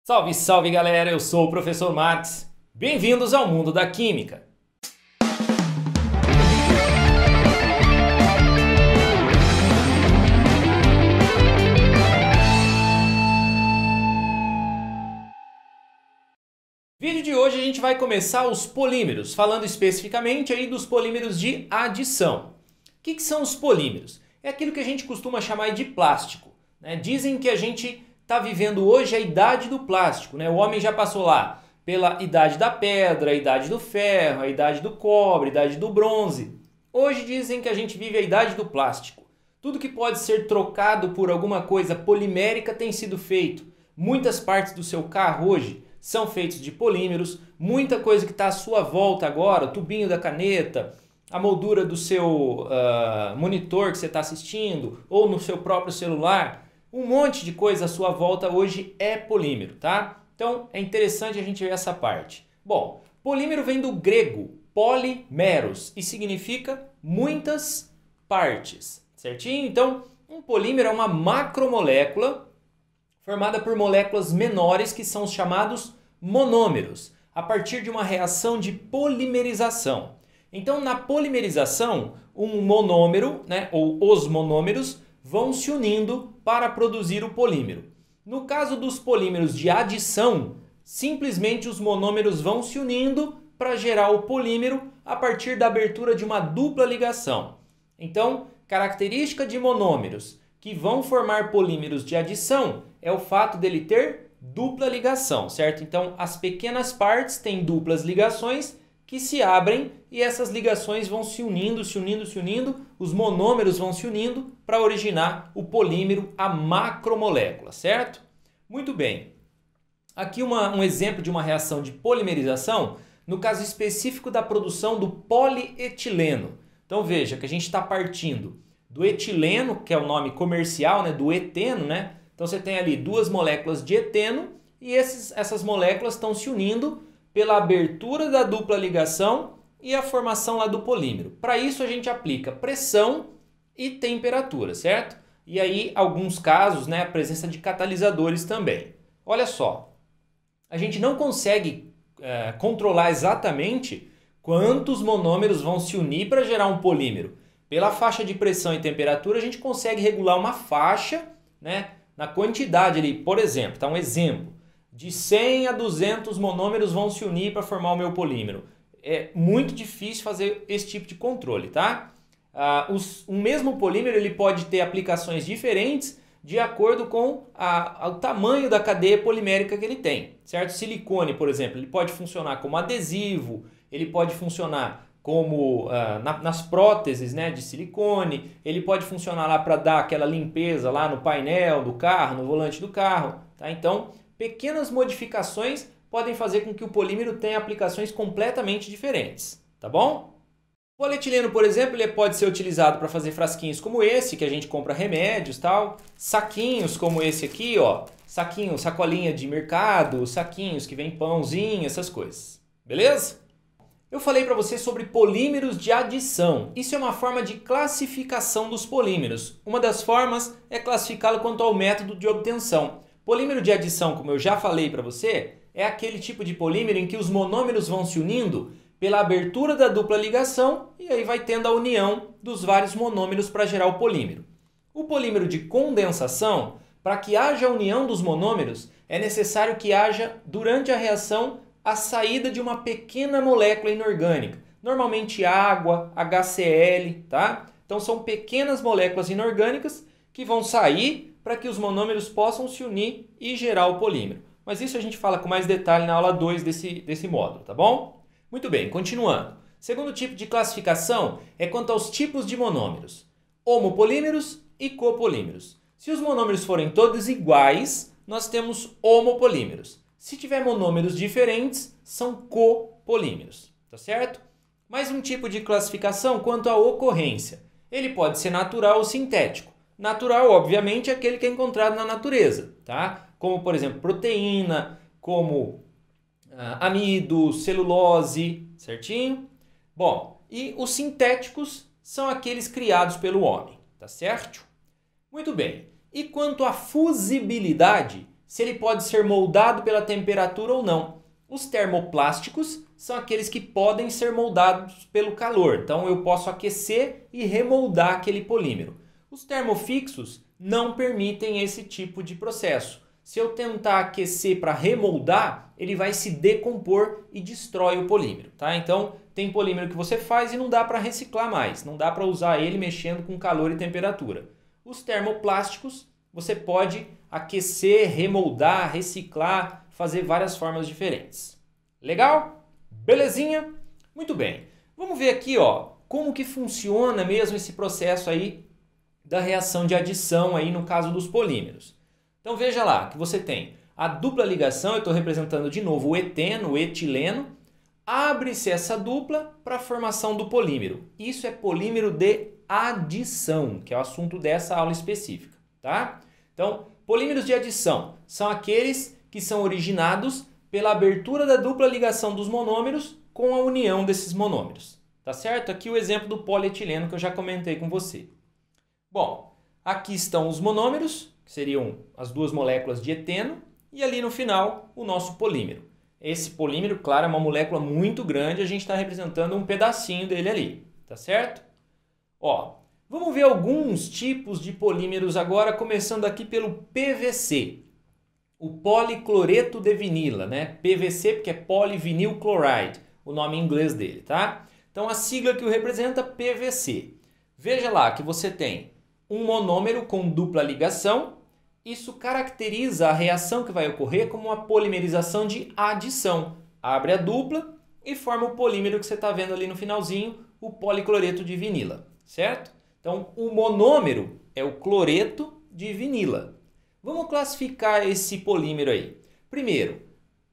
Salve, salve galera, eu sou o Professor Marx. Bem-vindos ao mundo da Química. No vídeo de hoje a gente vai começar os polímeros, falando especificamente aí dos polímeros de adição. O que são os polímeros? É aquilo que a gente costuma chamar de plástico, né? Dizem que a gente está vivendo hoje a idade do plástico, né? O homem já passou lá pela idade da pedra, a idade do ferro, a idade do cobre, a idade do bronze. Hoje dizem que a gente vive a idade do plástico. Tudo que pode ser trocado por alguma coisa polimérica tem sido feito. Muitas partes do seu carro hoje são feitos de polímeros. Muita coisa que está à sua volta agora, o tubinho da caneta, a moldura do seu monitor que você está assistindo ou no seu próprio celular. Um monte de coisa à sua volta hoje é polímero, tá? Então é interessante a gente ver essa parte. Bom, polímero vem do grego polimeros e significa muitas partes, certinho? Então um polímero é uma macromolécula formada por moléculas menores que são os chamados monômeros, a partir de uma reação de polimerização. Então na polimerização, um monômero, né, ou os monômeros, vão se unindo para produzir o polímero. No caso dos polímeros de adição, simplesmente os monômeros vão se unindo para gerar o polímero a partir da abertura de uma dupla ligação. Então, característica de monômeros que vão formar polímeros de adição é o fato dele ter dupla ligação, certo? Então, as pequenas partes têm duplas ligações que se abrem e essas ligações vão se unindo, os monômeros vão se unindo para originar o polímero, a macromolécula, certo? Muito bem. Aqui um exemplo de uma reação de polimerização, no caso específico da produção do polietileno. Então veja que a gente está partindo do etileno, que é o nome comercial, né, do eteno, né? Então você tem ali duas moléculas de eteno e essas moléculas estão se unindo pela abertura da dupla ligação e a formação lá do polímero. Para isso a gente aplica pressão e temperatura, certo? E aí, alguns casos, né, a presença de catalisadores também. Olha só, a gente não consegue controlar exatamente quantos monômeros vão se unir para gerar um polímero. Pela faixa de pressão e temperatura a gente consegue regular uma faixa, né, na quantidade ali. Por exemplo, tá um exemplo. De 100 a 200 monômeros vão se unir para formar o meu polímero. É muito difícil fazer esse tipo de controle, tá? O mesmo polímero ele pode ter aplicações diferentes de acordo com o tamanho da cadeia polimérica que ele tem, certo? Silicone, por exemplo, ele pode funcionar como adesivo, ele pode funcionar como nas próteses, né, de silicone, ele pode funcionar lá para dar aquela limpeza lá no painel do carro, no volante do carro, tá? Então, pequenas modificações podem fazer com que o polímero tenha aplicações completamente diferentes, tá bom? O polietileno, por exemplo, ele pode ser utilizado para fazer frasquinhos como esse, que a gente compra remédios e tal, saquinhos como esse aqui, ó, saquinho, sacolinha de mercado, saquinhos que vem pãozinho, essas coisas, beleza? Eu falei para você sobre polímeros de adição. Isso é uma forma de classificação dos polímeros. Uma das formas é classificá-lo quanto ao método de obtenção. Polímero de adição, como eu já falei para você, é aquele tipo de polímero em que os monômeros vão se unindo pela abertura da dupla ligação e aí vai tendo a união dos vários monômeros para gerar o polímero. O polímero de condensação, para que haja união dos monômeros, é necessário que haja, durante a reação, a saída de uma pequena molécula inorgânica, normalmente água, HCl, tá? Então são pequenas moléculas inorgânicas que vão sair para que os monômeros possam se unir e gerar o polímero. Mas isso a gente fala com mais detalhe na aula 2 desse módulo, tá bom? Muito bem, continuando. Segundo tipo de classificação é quanto aos tipos de monômeros: homopolímeros e copolímeros. Se os monômeros forem todos iguais, nós temos homopolímeros. Se tiver monômeros diferentes, são copolímeros, tá certo? Mais um tipo de classificação quanto à ocorrência. Ele pode ser natural ou sintético. Natural, obviamente, é aquele que é encontrado na natureza, tá? Como, por exemplo, proteína, como amido, celulose, certinho? Bom, e os sintéticos são aqueles criados pelo homem, tá certo? Muito bem. E quanto à fusibilidade, se ele pode ser moldado pela temperatura ou não. Os termoplásticos são aqueles que podem ser moldados pelo calor. Então eu posso aquecer e remoldar aquele polímero. Os termofixos não permitem esse tipo de processo. Se eu tentar aquecer para remoldar, ele vai se decompor e destrói o polímero, tá? Então tem polímero que você faz e não dá para reciclar mais, não dá para usar ele mexendo com calor e temperatura. Os termoplásticos você pode aquecer, remoldar, reciclar, fazer várias formas diferentes. Legal? Belezinha? Muito bem. Vamos ver aqui, ó, como que funciona mesmo esse processo aí da reação de adição aí no caso dos polímeros. Então veja lá que você tem a dupla ligação, eu estou representando de novo o eteno, o etileno, abre-se essa dupla para a formação do polímero. Isso é polímero de adição, que é o assunto dessa aula específica, tá? Então, polímeros de adição são aqueles que são originados pela abertura da dupla ligação dos monômeros com a união desses monômeros, tá certo? Aqui o exemplo do polietileno que eu já comentei com você. Bom, aqui estão os monômeros, que seriam as duas moléculas de eteno, e ali no final o nosso polímero. Esse polímero, claro, é uma molécula muito grande, a gente está representando um pedacinho dele ali, tá certo? Ó, vamos ver alguns tipos de polímeros agora, começando aqui pelo PVC. O policloreto de vinila, né? PVC porque é polyvinyl chloride, o nome em inglês dele, tá? Então a sigla que o representa PVC. Veja lá que você tem um monômero com dupla ligação. Isso caracteriza a reação que vai ocorrer como uma polimerização de adição. Abre a dupla e forma o polímero que você está vendo ali no finalzinho, o policloreto de vinila, certo? Então o monômero é o cloreto de vinila. Vamos classificar esse polímero aí. Primeiro,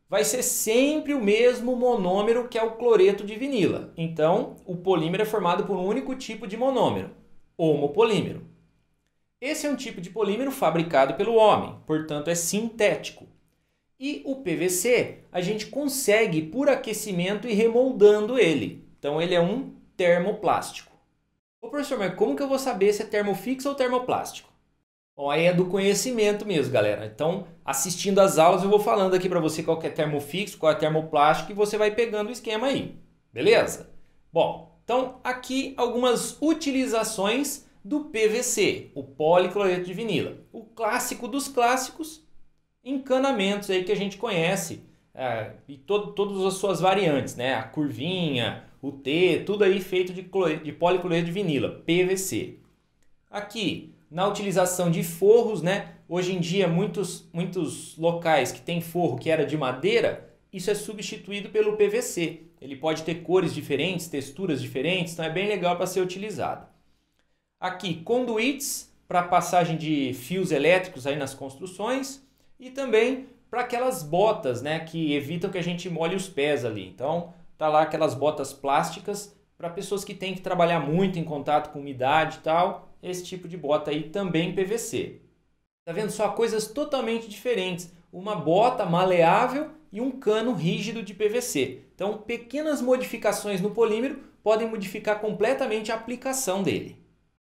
vai ser sempre o mesmo monômero que é o cloreto de vinila. Então, o polímero é formado por um único tipo de monômero, homopolímero. Esse é um tipo de polímero fabricado pelo homem, portanto é sintético. E o PVC, a gente consegue por aquecimento e remoldando ele. Então ele é um termoplástico. Ô professor, mas como que eu vou saber se é termofixo ou termoplástico? Bom, aí é do conhecimento mesmo, galera. Então, assistindo às aulas, eu vou falando aqui para você qual que é termofixo, qual é termoplástico e você vai pegando o esquema aí. Beleza? Bom, então aqui algumas utilizações do PVC, o policloreto de vinila. O clássico dos clássicos, encanamentos aí que a gente conhece, e todas as suas variantes, né? A curvinha, o T, tudo aí feito de policloreto de vinila, PVC. Aqui, na utilização de forros, né? Hoje em dia, muitos locais que tem forro que era de madeira, isso é substituído pelo PVC. Ele pode ter cores diferentes, texturas diferentes, então é bem legal para ser utilizado. Aqui, conduítes para passagem de fios elétricos aí nas construções e também para aquelas botas, né, que evitam que a gente molhe os pés ali. Então, tá lá aquelas botas plásticas para pessoas que têm que trabalhar muito em contato com umidade e tal. Esse tipo de bota aí também PVC. Tá vendo só coisas totalmente diferentes. Uma bota maleável e um cano rígido de PVC. Então, pequenas modificações no polímero podem modificar completamente a aplicação dele.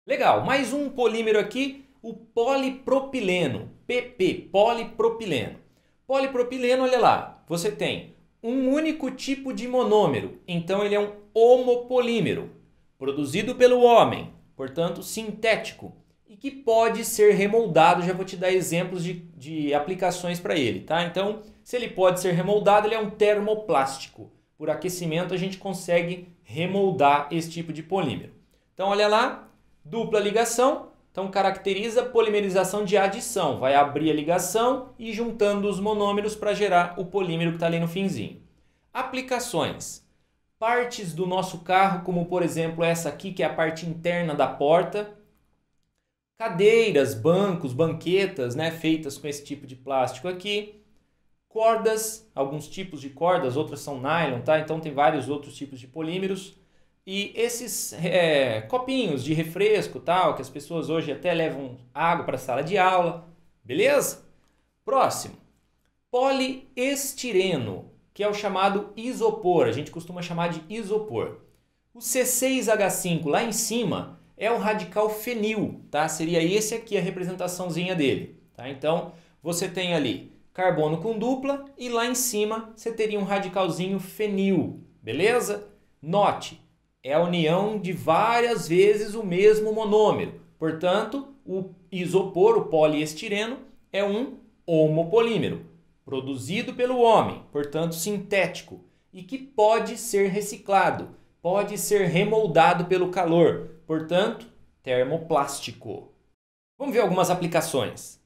Legal, mais um polímero aqui, o polipropileno, PP, polipropileno. Polipropileno, olha lá, você tem um único tipo de monômero, então ele é um homopolímero, produzido pelo homem, portanto sintético, e que pode ser remoldado. Já vou te dar exemplos de aplicações para ele, tá? Então, se ele pode ser remoldado, ele é um termoplástico. Por aquecimento a gente consegue remoldar esse tipo de polímero. Então, olha lá. Dupla ligação, então caracteriza polimerização de adição. Vai abrir a ligação e juntando os monômeros para gerar o polímero que está ali no finzinho. Aplicações. Partes do nosso carro, como por exemplo essa aqui, que é a parte interna da porta. Cadeiras, bancos, banquetas, né, feitas com esse tipo de plástico aqui. Cordas, alguns tipos de cordas, outras são nylon, tá? Então tem vários outros tipos de polímeros. E esses copinhos de refresco, tal, que as pessoas hoje até levam água para a sala de aula, beleza? Próximo, poliestireno, que é o chamado isopor, a gente costuma chamar de isopor. O C6H5 lá em cima é o radical fenil, tá? Seria esse aqui a representaçãozinha dele, tá? Então, você tem ali carbono com dupla e lá em cima você teria um radicalzinho fenil, beleza? Note, é a união de várias vezes o mesmo monômero. Portanto, o isopor, o poliestireno, é um homopolímero, produzido pelo homem, portanto sintético, e que pode ser reciclado, pode ser remoldado pelo calor, portanto, termoplástico. Vamos ver algumas aplicações.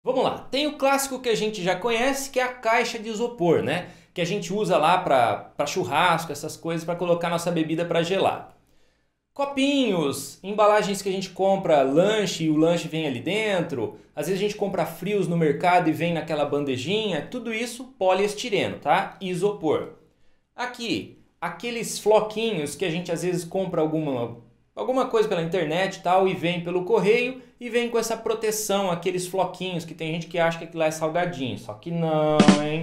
Vamos lá, tem o clássico que a gente já conhece, que é a caixa de isopor, né? Que a gente usa lá para churrasco, essas coisas, para colocar nossa bebida para gelar. Copinhos, embalagens que a gente compra lanche e o lanche vem ali dentro. Às vezes a gente compra frios no mercado e vem naquela bandejinha. Tudo isso poliestireno, tá? Isopor. Aqui, aqueles floquinhos que a gente às vezes compra alguma coisa pela internet e tal e vem pelo correio e vem com essa proteção, aqueles floquinhos que tem gente que acha que aquilo lá é salgadinho. Só que não, hein?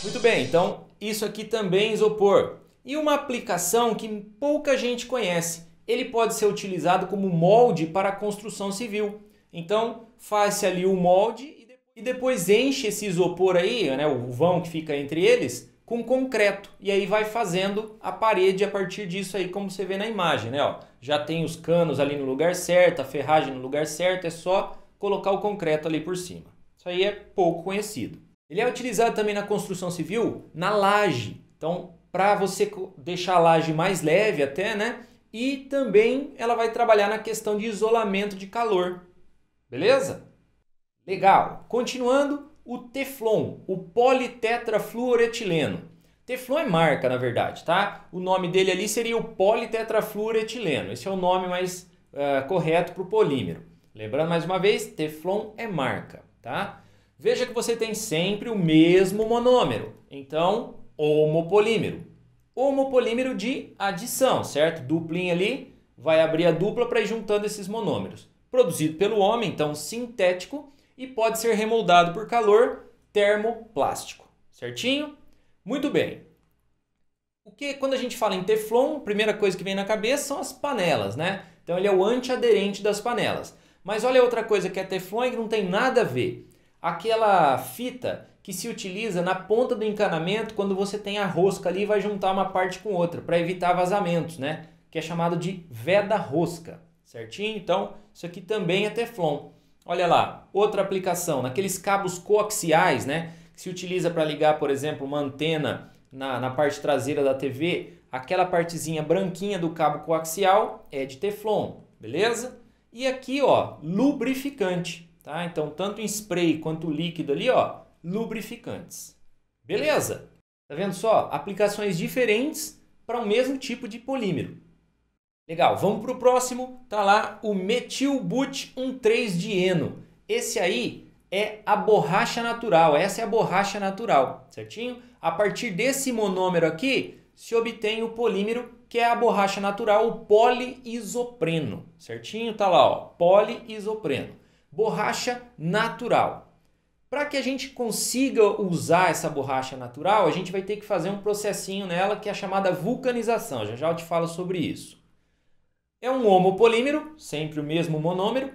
Muito bem, então isso aqui também é isopor. E uma aplicação que pouca gente conhece. Ele pode ser utilizado como molde para a construção civil. Então faz-se ali o molde e depois enche esse isopor aí, né, o vão que fica entre eles, com concreto. E aí vai fazendo a parede a partir disso aí, como você vê na imagem, né? Ó, já tem os canos ali no lugar certo, a ferragem no lugar certo, é só colocar o concreto ali por cima. Isso aí é pouco conhecido. Ele é utilizado também na construção civil, na laje. Então, para você deixar a laje mais leve até, né? E também ela vai trabalhar na questão de isolamento de calor. Beleza? Legal. Continuando, o Teflon, o politetrafluoretileno. Teflon é marca, na verdade, tá? O nome dele ali seria o politetrafluoretileno. Esse é o nome mais correto para o polímero. Lembrando mais uma vez, Teflon é marca, tá? Veja que você tem sempre o mesmo monômero. Então, homopolímero. Homopolímero de adição, certo? Duplinha ali, vai abrir a dupla para ir juntando esses monômeros. Produzido pelo homem, então sintético, e pode ser remoldado por calor, termoplástico. Certinho? Muito bem. Quando a gente fala em Teflon, a primeira coisa que vem na cabeça são as panelas, né? Então ele é o antiaderente das panelas. Mas olha outra coisa que é Teflon e que não tem nada a ver. Aquela fita que se utiliza na ponta do encanamento quando você tem a rosca ali e vai juntar uma parte com outra para evitar vazamentos, né? Que é chamado de veda-rosca, certinho? Então, isso aqui também é Teflon. Olha lá, outra aplicação, naqueles cabos coaxiais, né? Que se utiliza para ligar, por exemplo, uma antena na parte traseira da TV, aquela partezinha branquinha do cabo coaxial é de Teflon, beleza? E aqui, ó, lubrificante, tá? Então, tanto em spray quanto líquido ali, ó, lubrificantes. Beleza? Tá vendo só? Aplicações diferentes para o mesmo tipo de polímero. Legal, vamos para o próximo. Tá lá o metilbut-1,3-dieno. Esse aí é a borracha natural. Essa é a borracha natural, certinho? A partir desse monômero aqui, se obtém o polímero que é a borracha natural, o poliisopreno, certinho? Tá lá, ó, poliisopreno. Borracha natural. Para que a gente consiga usar essa borracha natural, a gente vai ter que fazer um processinho nela que é a chamada vulcanização. Já já eu te falo sobre isso. É um homopolímero, sempre o mesmo monômero.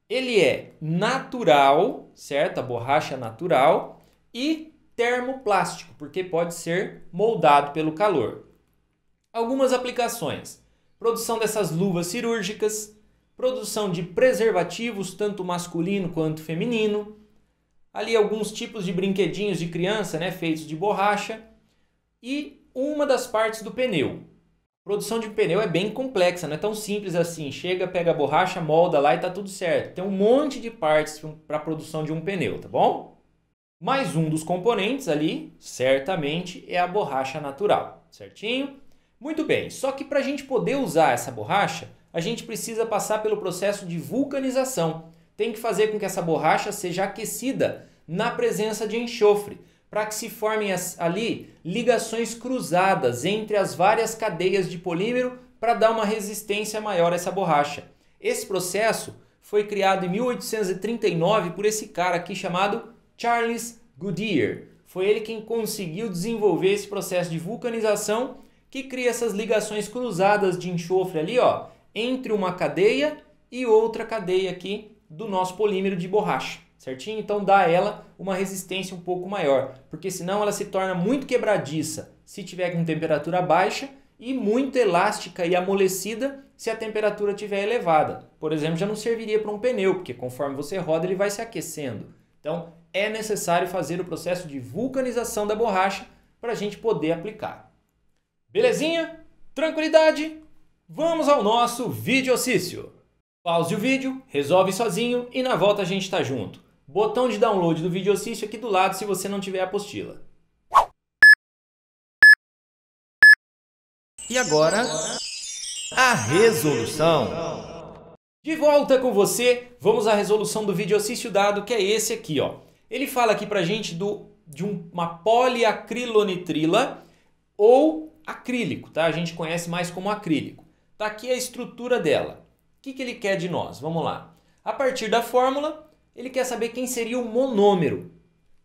Ele é natural, certo? A borracha natural e termoplástico, porque pode ser moldado pelo calor. Algumas aplicações. Produção dessas luvas cirúrgicas, produção de preservativos, tanto masculino quanto feminino. Ali alguns tipos de brinquedinhos de criança, né, feitos de borracha. E uma das partes do pneu. A produção de um pneu é bem complexa, não é tão simples assim. Chega, pega a borracha, molda lá e tá tudo certo. Tem um monte de partes para a produção de um pneu, tá bom? Mais um dos componentes ali, certamente, é a borracha natural, certinho? Muito bem, só que para a gente poder usar essa borracha, a gente precisa passar pelo processo de vulcanização. Tem que fazer com que essa borracha seja aquecida na presença de enxofre, para que se formem ali ligações cruzadas entre as várias cadeias de polímero para dar uma resistência maior a essa borracha. Esse processo foi criado em 1839 por esse cara aqui chamado Charles Goodyear. Foi ele quem conseguiu desenvolver esse processo de vulcanização que cria essas ligações cruzadas de enxofre ali, ó, entre uma cadeia e outra cadeia aqui do nosso polímero de borracha. certinho? Então dá a ela uma resistência um pouco maior, porque senão ela se torna muito quebradiça se tiver com temperatura baixa e muito elástica e amolecida se a temperatura estiver elevada. Por exemplo, já não serviria para um pneu, porque conforme você roda ele vai se aquecendo. Então é necessário fazer o processo de vulcanização da borracha para a gente poder aplicar. Belezinha? Tranquilidade? Vamos ao nosso videocício. Pause o vídeo, resolve sozinho e na volta a gente está junto. Botão de download do videocício aqui do lado se você não tiver a apostila. E agora, a resolução. De volta com você, vamos à resolução do videocício dado, que é esse aqui, ó. Ele fala aqui pra gente de uma poliacrilonitrila ou acrílico, tá? A gente conhece mais como acrílico. Tá aqui a estrutura dela. O que ele quer de nós? Vamos lá. A partir da fórmula, ele quer saber quem seria o monômero.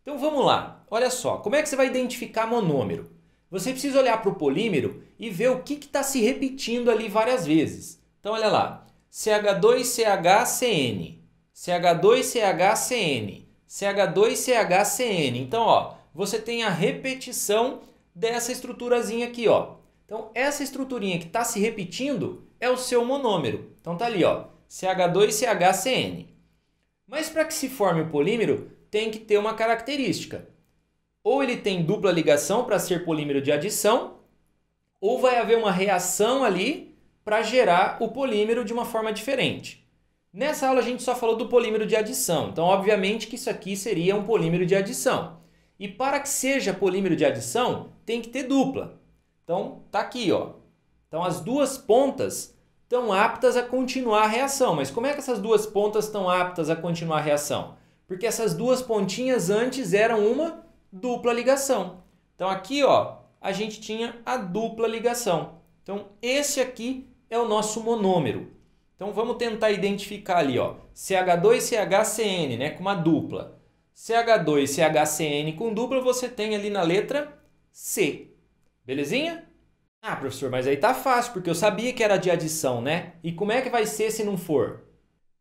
Então vamos lá. Olha só, como é que você vai identificar monômero? Você precisa olhar para o polímero e ver o que está se repetindo ali várias vezes. Então olha lá. CH2CHCN, CH2CHCN, CH2CHCN. Então ó, você tem a repetição dessa estruturazinha aqui, ó. Então essa estruturinha que está se repetindo é o seu monômero. Então tá ali, ó, CH2CHCN. Mas para que se forme o polímero, tem que ter uma característica. Ou ele tem dupla ligação para ser polímero de adição, ou vai haver uma reação ali para gerar o polímero de uma forma diferente. Nessa aula a gente só falou do polímero de adição, então obviamente que isso aqui seria um polímero de adição. E para que seja polímero de adição, tem que ter dupla. Então tá aqui, ó. Então as duas pontas estão aptas a continuar a reação. Mas como é que essas duas pontas estão aptas a continuar a reação? Porque essas duas pontinhas antes eram uma dupla ligação. Então aqui, ó, a gente tinha a dupla ligação. Então esse aqui é o nosso monômero. Então vamos tentar identificar ali, ó, CH2CHCN, né, com uma dupla. CH2CHCN com dupla você tem ali na letra C. Belezinha? Ah, professor, mas aí tá fácil, porque eu sabia que era de adição, né? E como é que vai ser se não for?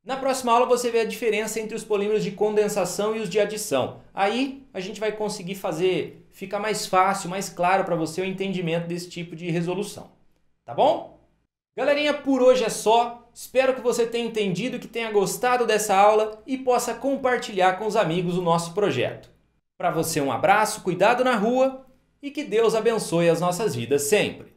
Na próxima aula você vê a diferença entre os polímeros de condensação e os de adição. Aí a gente vai conseguir ficar mais fácil, mais claro para você o entendimento desse tipo de resolução. Tá bom? Galerinha, por hoje é só. Espero que você tenha entendido, que tenha gostado dessa aula e possa compartilhar com os amigos o nosso projeto. Para você um abraço, cuidado na rua e que Deus abençoe as nossas vidas sempre.